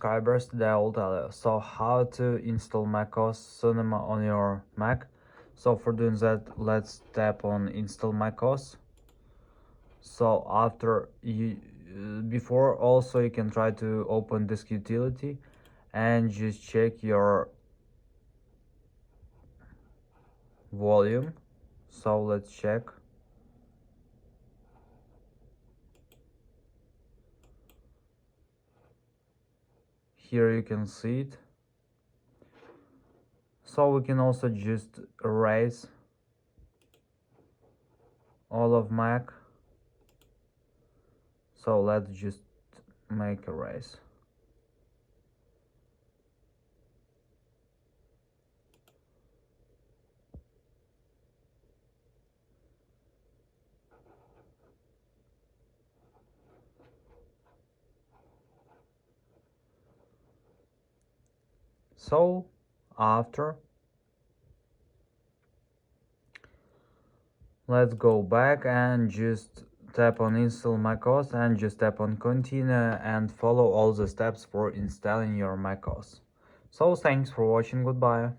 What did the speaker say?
subscribers, today I will tell you so how to install macOS Sonoma on your Mac. So for doing that, let's tap on install macOS. So after before also you can try to open this utility and just check your volume. So let's check. Here you can see it. So we can also just erase all of Mac. So let's just make erase. So after, let's go back and just tap on install macOS and just tap on continue and follow all the steps for installing your macOS. So thanks for watching, goodbye.